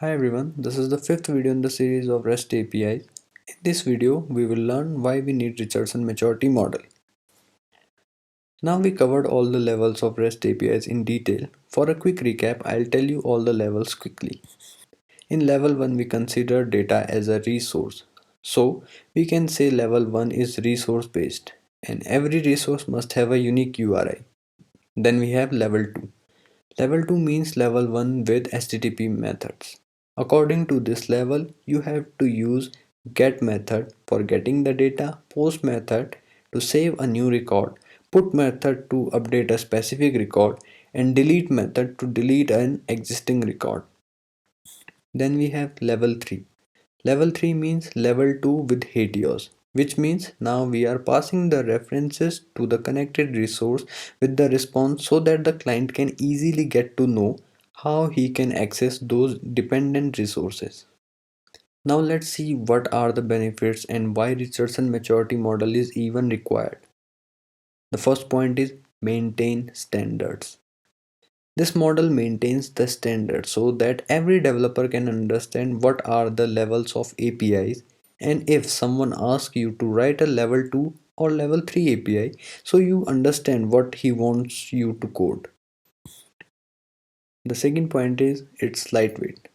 Hi everyone, this is the fifth video in the series of REST APIs. In this video, we will learn why we need Richardson Maturity Model. Now we covered all the levels of REST APIs in detail. For a quick recap, I'll tell you all the levels quickly. In level 1, we consider data as a resource. So, we can say level 1 is resource based and every resource must have a unique URI. Then we have level 2. Level 2 means level 1 with HTTP methods. According to this level, you have to use get method for getting the data, post method to save a new record, put method to update a specific record, and delete method to delete an existing record. Then we have level 3. Level 3 means level 2 with HETIOS, which means now we are passing the references to the connected resource with the response so that the client can easily get to know how he can access those dependent resources. Now let's see what are the benefits and why Richardson Maturity Model is even required. The first point is maintain standards. This model maintains the standard so that every developer can understand what are the levels of APIs, and if someone asks you to write a level 2 or level 3 API, so you understand what he wants you to code. The second point is it's lightweight.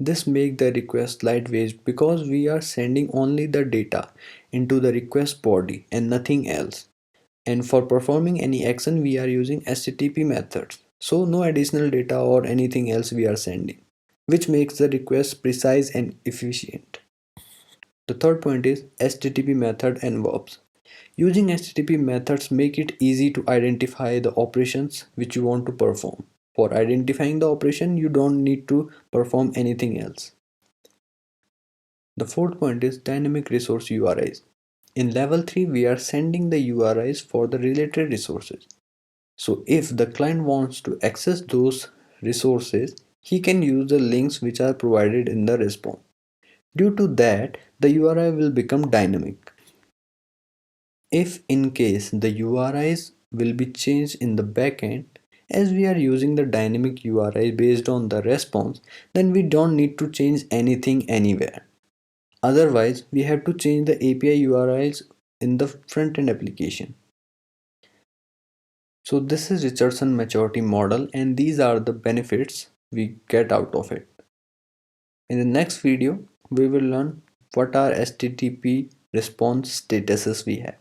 This makes the request lightweight because we are sending only the data into the request body and nothing else. And for performing any action we are using HTTP methods, so no additional data or anything else we are sending, which makes the request precise and efficient. The third point is HTTP method and verbs. Using HTTP methods make it easy to identify the operations which you want to perform. For identifying the operation you don't need to perform anything else. The fourth point is dynamic resource URIs. In level 3 we are sending the URIs for the related resources. So if the client wants to access those resources, he can use the links which are provided in the response. Due to that, the URI will become dynamic. If in case the URIs will be changed in the backend, as we are using the dynamic URI based on the response, then we don't need to change anything anywhere. Otherwise, we have to change the API URIs in the front-end application. So this is Richardson Maturity Model and these are the benefits we get out of it. In the next video, we will learn what are HTTP response statuses we have.